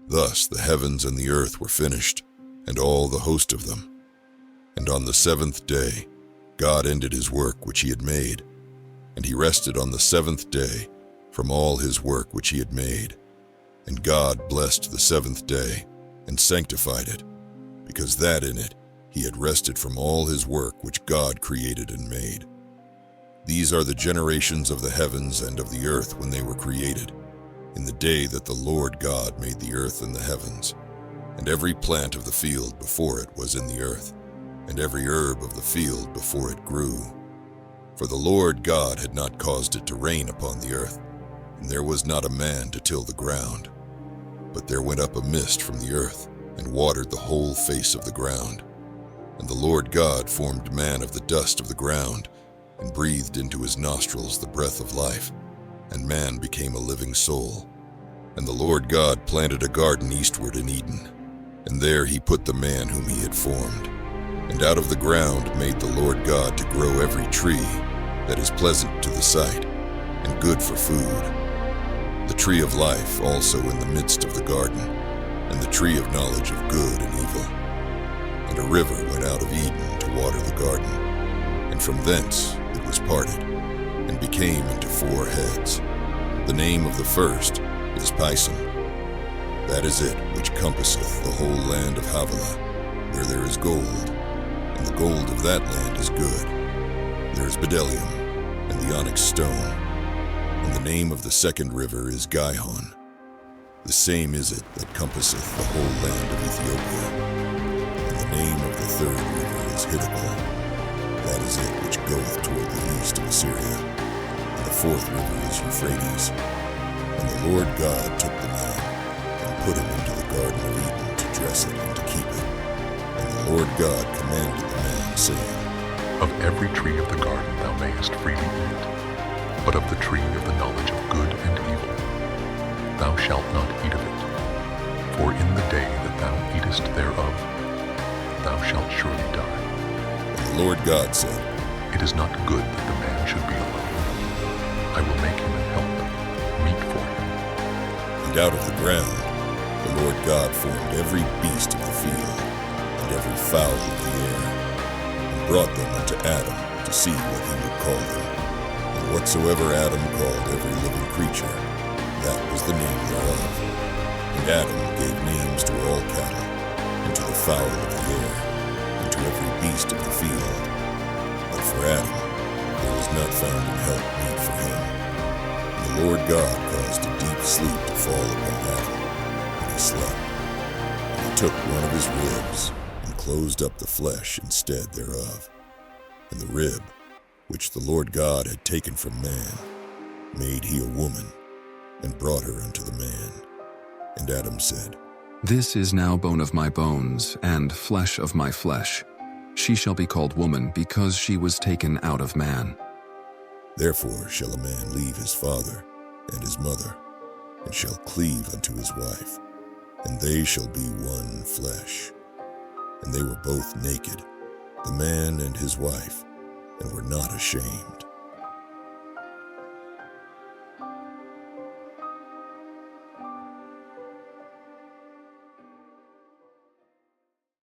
Thus the heavens and the earth were finished, and all the host of them. And on the seventh day God ended his work which he had made, and he rested on the seventh day from all his work which he had made. And God blessed the seventh day and sanctified it, because that in it he had rested from all his work which God created and made. These are the generations of the heavens and of the earth when they were created, in the day that the Lord God made the earth and the heavens. And every plant of the field before it was in the earth, and every herb of the field before it grew. For the Lord God had not caused it to rain upon the earth, and there was not a man to till the ground. But there went up a mist from the earth, and watered the whole face of the ground. And the Lord God formed man of the dust of the ground, and breathed into his nostrils the breath of life, and man became a living soul. And the Lord God planted a garden eastward in Eden, and there he put the man whom he had formed. And out of the ground made the Lord God to grow every tree that is pleasant to the sight, and good for food. The tree of life also in the midst of the garden, and the tree of knowledge of good and evil. And a river went out of Eden to water the garden, and from thence it was parted, and became into 4 heads. The name of the first is Pison. That is it which compasseth the whole land of Havilah, where there is gold, and the gold of that land is good. There is bdellium, and the onyx stone. And the name of the second river is Gihon. The same is it that compasseth the whole land of Ethiopia. And the name of the third river is Hiddekel. That is it which goeth toward the east of Assyria. And the fourth river is Euphrates. And the Lord God took the man, and put him into the garden of Eden to dress it and to keep it. And the Lord God commanded the man, saying, Of every tree of the garden thou mayest freely eat, but of the tree of the knowledge of good and evil thou shalt not eat of it. For in the day that thou eatest thereof, thou shalt surely die. And the Lord God said, It is not good that the man should be alone. I will make him an help, meet for him. And out of the ground the Lord God formed every beast of the field, and every fowl of the air, and brought them unto Adam to see what he would call them. And whatsoever Adam called every living creature, that was the name thereof. And Adam gave names to all cattle, and to the fowl of the air, and to every beast of the field. But for Adam there was not found an help meet for him. And the Lord God caused a deep sleep to fall upon Adam, and he slept. And he took one of his ribs, and closed up the flesh instead thereof. And the rib, which the Lord God had taken from man, made he a woman, and brought her unto the man. And Adam said, This is now bone of my bones, and flesh of my flesh. She shall be called woman, because she was taken out of man. Therefore shall a man leave his father and his mother, and shall cleave unto his wife, and they shall be one flesh. And they were both naked, the man and his wife, and were not ashamed.